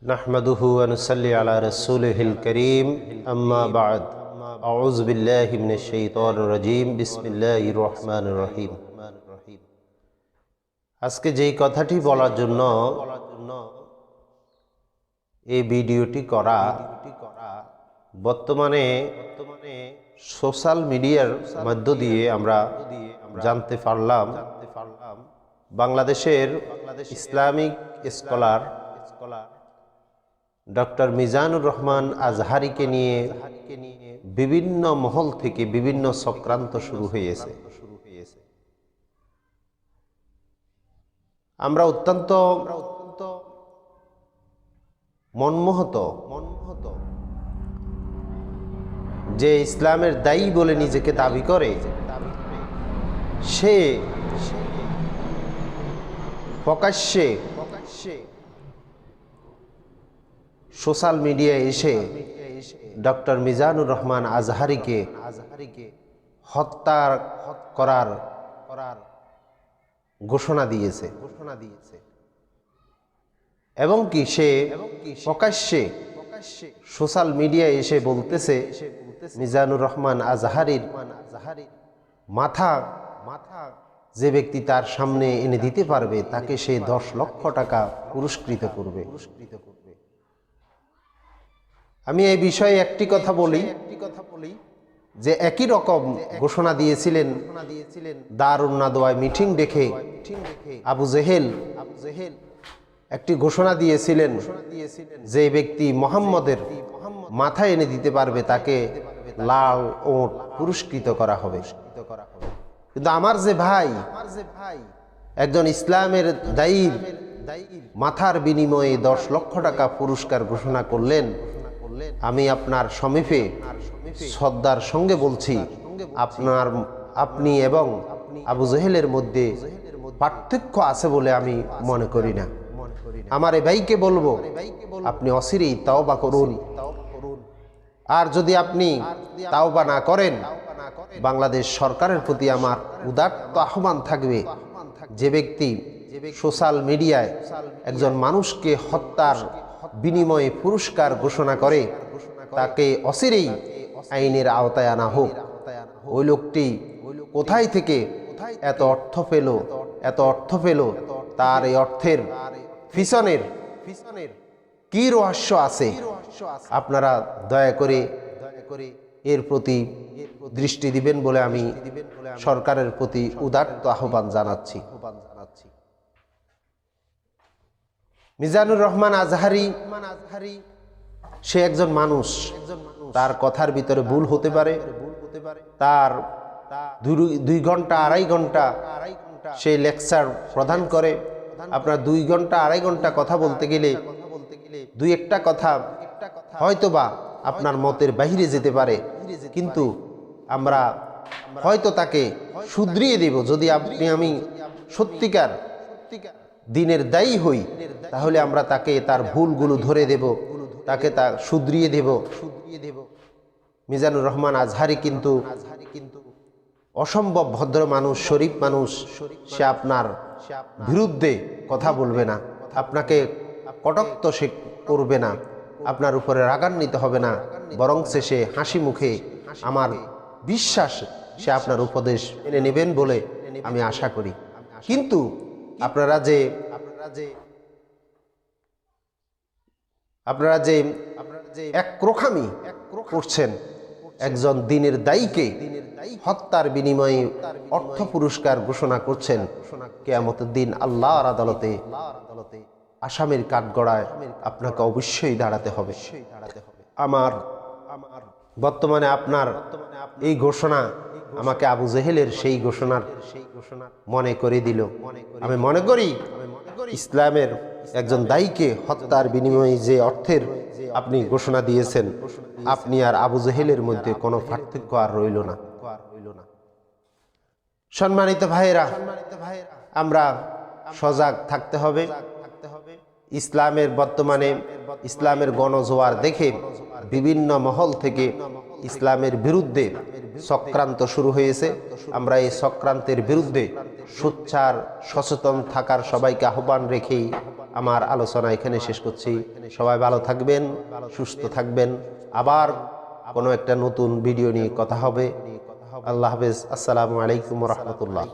नहमदुहु व नुसल्ली अला रसूलिहिल करीम अम्मा बाद अऊज़ु बिल्लाहि मिनश शैतानिर रजीम बिस्मिल्लाहिर रहमानिर रहीम। আজকে যেই কথাটি বলার জন্য এই ভিডিওটি করা, বর্তমানে সোশ্যাল মিডিয়ার মধ্য দিয়ে আমরা জানতে পারলাম বাংলাদেশের Islamic scholar doctor Mizanur Rahman আজহারিকে নিয়ে বিভিন্ন মহল থেকে বিভিন্ন চক্রান্ত শুরু হয়েছে। আমরা অত্যন্ত মনমোহিত যে ইসলামের দায়ী বলে নিজেকে দাবি করে, সে প্রকাশ্যে সোশ্যাল মিডিয়ায় এসে ডক্টর মিজানুর রহমান আজহারিকে হত্যা করার ঘোষণা দিয়েছে এবং কি সে প্রকাশ্যে সোশ্যাল মিডিয়ায় এসে বলতেছে মিজানুর রহমান আজহারির মাথা যে ব্যক্তি তার সামনে এনে দিতে পারবে তাকে সে 10 লক্ষ টাকা পুরস্কৃত করবে। আমি এই বিষয়ে একটি কথা বলি যে একই রকম ঘোষণা দিয়েছিলেন দারুন নাদওয়ায় মিটিং ডেকে আবু জেহেল একটি ঘোষণা দিয়েছিলেন, যে ব্যক্তি মুহাম্মদের মাথা এনে দিতে পারবে তাকে লাল ওট পুরস্কৃত করা হবে। কিন্তু আমার যে ভাই একজন ইসলামের দায়ীর মাথার বিনিময়ে 10 লক্ষ টাকা পুরস্কার ঘোষণা করলেন, আমি আপনার সমীপে শ্রদ্ধার সঙ্গে বলছি, আপনি এবং আবু জেহেলের মধ্যে পার্থক্য আছে বলে আমি মনে করি না। আমার এই ভাইকে বলবো, আপনি অচিরেই তাওবা করুন, আর যদি আপনি তাওবা না করেন, বাংলাদেশ সরকারের প্রতি আমার উদাত্ত আহ্বান থাকবে, যে ব্যক্তি সোশ্যাল মিডিয়ায় একজন মানুষকে হত্যার বিনিময়ে পুরস্কার ঘোষণা করে তাকে অচিরেই আইনের আওতায় আনা হোক। ওই লোকটি কোথায় থেকে এত অর্থ পেল, তার এই অর্থের পিছনের কি রহস্য আছে, আপনারা দয়া করে এর প্রতি দৃষ্টি দিবেন বলে আমি সরকারের প্রতি উদাত্ত আহ্বান জানাচ্ছি। মিজানুর রহমান আজহারি সে একজন মানুষ, তার কথার ভিতরে ভুল হতে পারে, তার 2 ঘন্টা 2.5 ঘন্টা সে লেকচার প্রদান করে। আপনার 2 ঘন্টা 2.5 ঘন্টা কথা বলতে গেলে 2-1টা কথা হয়তোবা আপনার মতের বাহিরে যেতে পারে, কিন্তু আমরা হয়তো তাকে শুধরিয়ে দেব। যদি আমি সত্যিকার দিনের দায়ী হই, তাহলে আমরা তাকে তার ভুলগুলো ধরে দেব, তাকে তা শুধরিয়ে দেব। মিজানুর রহমান আজহারি কিন্তু অসম্ভব ভদ্র মানুষ, শরীফ মানুষ। সে আপনার বিরুদ্ধে কথা বলবে না, আপনাকে কটাক্ষ সে করবে না, আপনার উপরে রাগান্বিত হবে না, বরং সে হাসি মুখে, আমার বিশ্বাস সে আপনার উপদেশ মেনে নেবেন বলে আমি আশা করি। কিন্তু আপনারা যে একরোখামি করছেন, একজন দিনের দায়ীকে হত্যার বিনিময়ে অর্থ পুরস্কার ঘোষণা করছেন, কিয়ামতের দিন আল্লাহর আদালতে আসামির কাঠগড়ায় আপনাকে অবশ্যই দাঁড়াতে হবে। আমার বর্তমানে আপনার এই ঘোষণা আমাকে আবু জেহেলের সেই ঘোষণার মনে করে দিল। আমি মনে করি ইসলামের একজন দায়ীকে হত্যার বিনিময়ে যে অর্থের আপনি ঘোষণা দিয়েছেন, আপনি আর আবু জেহেলের মধ্যে কোনো পার্থক্য আর রইল না। সম্মানিত ভাইয়েরা, আমরা সজাগ থাকতে হবে। ইসলামের বর্তমানে ইসলামের গণজোয়ার দেখে বিভিন্ন মহল থেকে ইসলামের বিরুদ্ধে চক্রান্ত শুরু হয়েছে। আমরা এই চক্রান্তের বিরুদ্ধে সোচ্চার সচেতন থাকার সবাইকে আহ্বান রেখেই আমার আলোচনা এখানে শেষ করছি। সবাই ভালো থাকবেন, সুস্থ থাকবেন। আবার কোনো একটা নতুন ভিডিও নিয়ে কথা হবে। আল্লাহ হাফেজ। আসসালামু আলাইকুম ওয়া রাহমাতুল্লাহ।